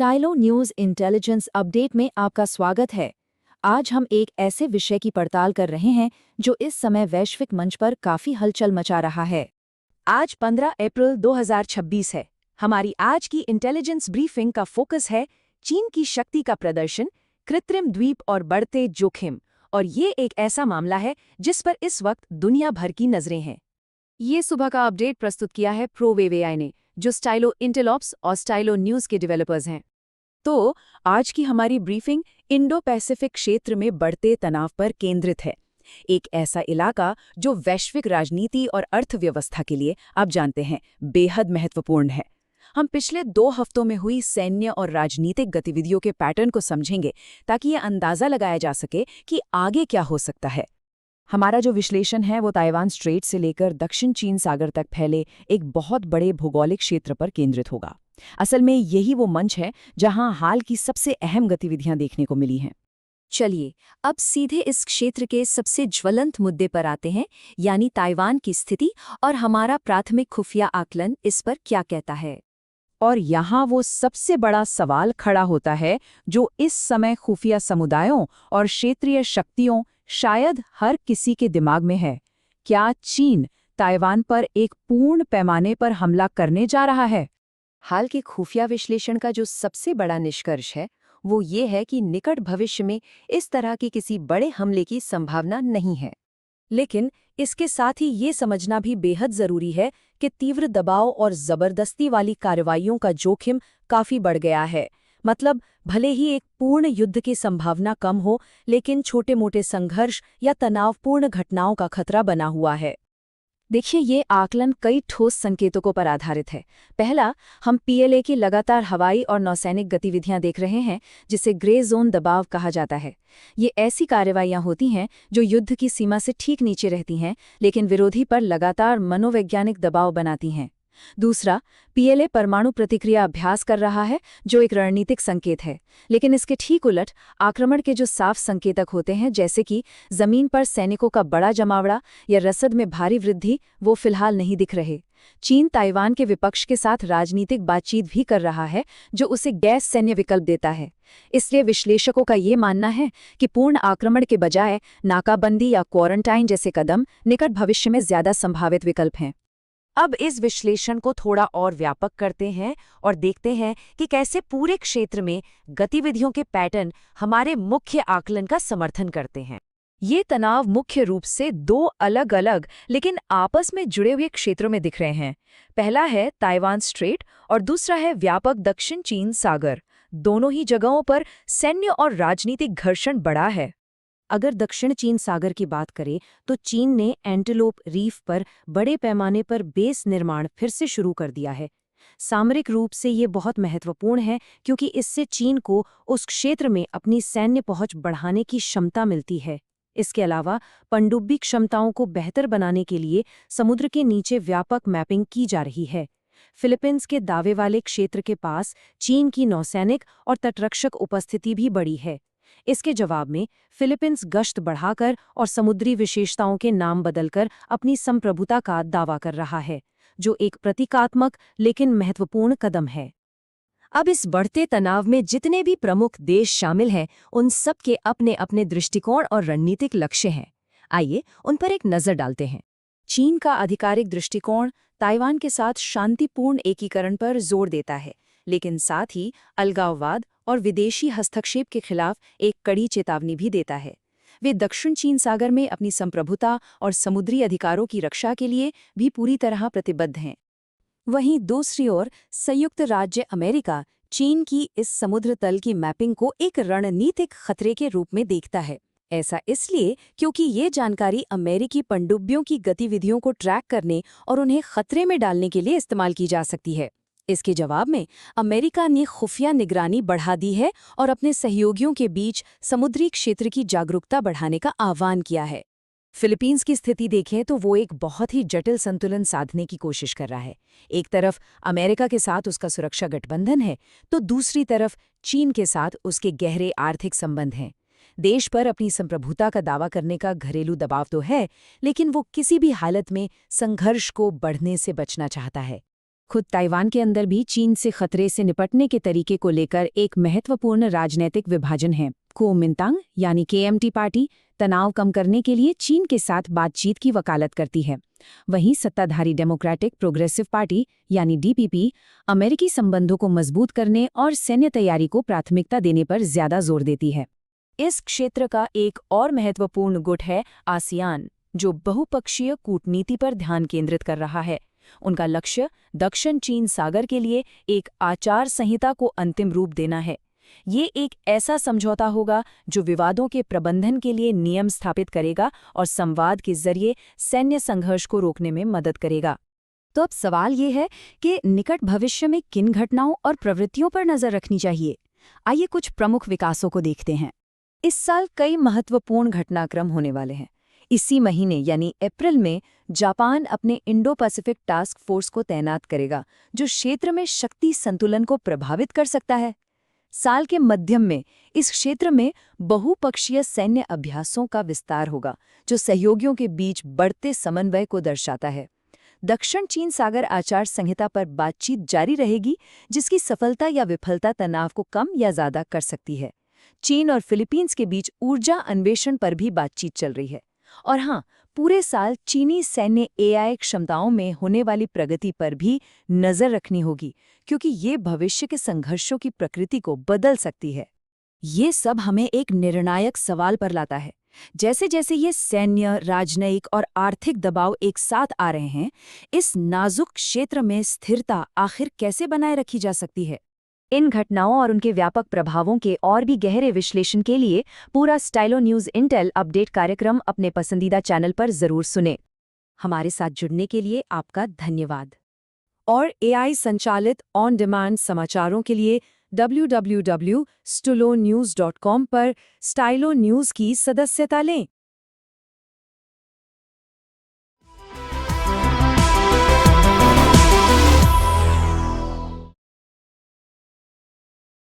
Stylo news intelligence update में आपका स्वागत है। आज हम एक ऐसे विषय की पड़ताल कर रहे हैं जो इस समय वैश्विक मंच पर काफी हलचल मचा रहा है। आज 15 अप्रैल 2026 है। हमारी आज की इंटेलिजेंस ब्रीफिंग का फोकस है चीन की शक्ति का प्रदर्शन, कृत्रिम द्वीप और बढ़ते जोखिम। और ये एक ऐसा मामला है जिस पर इस वक्त दुनिया भर की नजरें हैं। ये सुबह का अपडेट प्रस्तुत किया है प्रोवेव एआई ने, जो स्टाइलो इंटेलऑप्स और स्टाइलो न्यूज़ के डेवलपर्स हैं। तो आज की हमारी ब्रीफिंग इंडो पैसिफिक क्षेत्र में बढ़ते तनाव पर केंद्रित है। एक ऐसा इलाका जो वैश्विक राजनीति और अर्थव्यवस्था के लिए, आप जानते हैं, बेहद महत्वपूर्ण है। हम पिछले 2 हफ्तों में हुई सैन्य और राजनीतिक गतिविधियों के पैटर्न को समझेंगे ताकि ये अंदाजा लगाया जा सके कि आगे क्या हो सकता है। हमारा जो विश्लेषण है वो ताइवान स्ट्रेट से लेकर दक्षिण चीन सागर तक फैले एक बहुत बड़े भौगोलिक क्षेत्र पर केंद्रित होगा। असल में यही वो मंच है जहां हाल की सबसे अहम गतिविधियां देखने को मिली हैं। चलिए अब सीधे इस क्षेत्र के सबसे ज्वलंत मुद्दे पर आते हैं, यानी ताइवान की स्थिति और हमारा प्राथमिक खुफिया आकलन इस पर क्या कहता है। और यहाँ वो सबसे बड़ा सवाल खड़ा होता है जो इस समय खुफिया समुदायों और क्षेत्रीय शक्तियों, शायद हर किसी के दिमाग में है। क्या चीन ताइवान पर एक पूर्ण पैमाने पर हमला करने जा रहा है? हाल के खुफिया विश्लेषण का जो सबसे बड़ा निष्कर्ष है वो ये है कि निकट भविष्य में इस तरह की किसी बड़े हमले की संभावना नहीं है। लेकिन इसके साथ ही ये समझना भी बेहद जरूरी है कि तीव्र दबाव और जबरदस्ती वाली कार्रवाइयों का जोखिम काफी बढ़ गया है। मतलब भले ही एक पूर्ण युद्ध की संभावना कम हो, लेकिन छोटे-मोटे संघर्ष या तनावपूर्ण घटनाओं का खतरा बना हुआ है। देखिए, ये आकलन कई ठोस संकेतकों पर आधारित है। पहला, हम पीएलए की लगातार हवाई और नौसैनिक गतिविधियां देख रहे हैं, जिसे ग्रे जोन दबाव कहा जाता है। ये ऐसी कार्रवाइयां होती हैं जो युद्ध की सीमा से ठीक नीचे रहती हैं, लेकिन विरोधी पर लगातार मनोवैज्ञानिक दबाव बनाती हैं। दूसरा, पीएलए परमाणु प्रतिक्रिया अभ्यास कर रहा है, जो एक रणनीतिक संकेत है। लेकिन इसके ठीक उलट आक्रमण के जो साफ संकेतक होते हैं, जैसे कि जमीन पर सैनिकों का बड़ा जमावड़ा या रसद में भारी वृद्धि, वो फिलहाल नहीं दिख रहे। चीन ताइवान के विपक्ष के साथ राजनीतिक बातचीत भी कर रहा है, जो उसे गैस सैन्य विकल्प देता है। इसलिए विश्लेषकों का ये मानना है कि पूर्ण आक्रमण के बजाय नाकाबंदी या क्वारंटाइन जैसे कदम निकट भविष्य में ज्यादा संभावित विकल्प हैं। अब इस विश्लेषण को थोड़ा और व्यापक करते हैं और देखते हैं कि कैसे पूरे क्षेत्र में गतिविधियों के पैटर्न हमारे मुख्य आकलन का समर्थन करते हैं। ये तनाव मुख्य रूप से 2 अलग-अलग लेकिन आपस में जुड़े हुए क्षेत्रों में दिख रहे हैं। पहला है ताइवान स्ट्रेट और दूसरा है व्यापक दक्षिण चीन सागर। दोनों ही जगहों पर सैन्य और राजनीतिक घर्षण बढ़ा है। अगर दक्षिण चीन सागर की बात करें तो चीन ने एंटीलोप रीफ पर बड़े पैमाने पर बेस निर्माण फिर से शुरू कर दिया है। सामरिक रूप से ये बहुत महत्वपूर्ण है क्योंकि इससे चीन को उस क्षेत्र में अपनी सैन्य पहुंच बढ़ाने की क्षमता मिलती है। इसके अलावा पनडुब्बी क्षमताओं को बेहतर बनाने के लिए समुद्र के नीचे व्यापक मैपिंग की जा रही है। फिलीपींस के दावे वाले क्षेत्र के पास चीन की नौसैनिक और तटरक्षक उपस्थिति भी बढ़ी है। इसके जवाब में फिलीपींस गश्त बढ़ाकर और समुद्री विशेषताओं के नाम बदलकर अपनी संप्रभुता का दावा कर रहा है, जो एक प्रतीकात्मक लेकिन महत्वपूर्ण कदम है। अब इस बढ़ते तनाव में जितने भी प्रमुख देश शामिल हैं, उन सब के अपने अपने दृष्टिकोण और रणनीतिक लक्ष्य हैं। आइए उन पर एक नज़र डालते हैं। चीन का आधिकारिक दृष्टिकोण ताइवान के साथ शांतिपूर्ण एकीकरण पर जोर देता है, लेकिन साथ ही अलगाववाद और विदेशी हस्तक्षेप के खिलाफ एक कड़ी चेतावनी भी देता है। वे दक्षिण चीन सागर में अपनी संप्रभुता और समुद्री अधिकारों की रक्षा के लिए भी पूरी तरह प्रतिबद्ध हैं। वहीं दूसरी ओर संयुक्त राज्य अमेरिका चीन की इस समुद्र तल की मैपिंग को एक रणनीतिक खतरे के रूप में देखता है। ऐसा इसलिए क्योंकि ये जानकारी अमेरिकी पनडुब्बियों की गतिविधियों को ट्रैक करने और उन्हें खतरे में डालने के लिए इस्तेमाल की जा सकती है। इसके जवाब में अमेरिका ने खुफिया निगरानी बढ़ा दी है और अपने सहयोगियों के बीच समुद्री क्षेत्र की जागरूकता बढ़ाने का आह्वान किया है। फिलीपींस की स्थिति देखें तो वो एक बहुत ही जटिल संतुलन साधने की कोशिश कर रहा है। एक तरफ अमेरिका के साथ उसका सुरक्षा गठबंधन है, तो दूसरी तरफ चीन के साथ उसके गहरे आर्थिक संबंध हैं। देश पर अपनी संप्रभुता का दावा करने का घरेलू दबाव तो है, लेकिन वो किसी भी हालत में संघर्ष को बढ़ने से बचना चाहता है। खुद ताइवान के अंदर भी चीन से खतरे से निपटने के तरीके को लेकर एक महत्वपूर्ण राजनीतिक विभाजन है। कुओमिंतांग यानी केएमटी पार्टी तनाव कम करने के लिए चीन के साथ बातचीत की वकालत करती है। वहीं सत्ताधारी डेमोक्रेटिक प्रोग्रेसिव पार्टी यानी डीपीपी अमेरिकी संबंधों को मजबूत करने और सैन्य तैयारी को प्राथमिकता देने पर ज्यादा जोर देती है। इस क्षेत्र का एक और महत्वपूर्ण गुट है आसियान, जो बहुपक्षीय कूटनीति पर ध्यान केंद्रित कर रहा है। उनका लक्ष्य दक्षिण चीन सागर के लिए एक आचार संहिता को अंतिम रूप देना है। ये एक ऐसा समझौता होगा जो विवादों के प्रबंधन के लिए नियम स्थापित करेगा और संवाद के जरिए सैन्य संघर्ष को रोकने में मदद करेगा। तो अब सवाल ये है कि निकट भविष्य में किन घटनाओं और प्रवृत्तियों पर नजर रखनी चाहिए। आइए कुछ प्रमुख विकासों को देखते हैं। इस साल कई महत्वपूर्ण घटनाक्रम होने वाले हैं। इसी महीने यानी अप्रैल में जापान अपने इंडो पैसिफिक टास्क फोर्स को तैनात करेगा, जो क्षेत्र में शक्ति संतुलन को प्रभावित कर सकता है। साल के मध्यम में इस क्षेत्र में बहुपक्षीय सैन्य अभ्यासों का विस्तार होगा, जो सहयोगियों के बीच बढ़ते समन्वय को दर्शाता है। दक्षिण चीन सागर आचार संहिता पर बातचीत जारी रहेगी, जिसकी सफलता या विफलता तनाव को कम या ज्यादा कर सकती है। चीन और फिलीपींस के बीच ऊर्जा अन्वेषण पर भी बातचीत चल रही है। और हाँ, पूरे साल चीनी सैन्य एआई क्षमताओं में होने वाली प्रगति पर भी नजर रखनी होगी, क्योंकि ये भविष्य के संघर्षों की प्रकृति को बदल सकती है। ये सब हमें एक निर्णायक सवाल पर लाता है। जैसे जैसे ये सैन्य, राजनयिक और आर्थिक दबाव एक साथ आ रहे हैं, इस नाजुक क्षेत्र में स्थिरता आखिर कैसे बनाए रखी जा सकती है? इन घटनाओं और उनके व्यापक प्रभावों के और भी गहरे विश्लेषण के लिए पूरा स्टाइलो न्यूज़ इंटेल अपडेट कार्यक्रम अपने पसंदीदा चैनल पर जरूर सुने। हमारे साथ जुड़ने के लिए आपका धन्यवाद। और एआई संचालित ऑन डिमांड समाचारों के लिए www.stulonews.com पर स्टाइलो न्यूज़ की सदस्यता लें।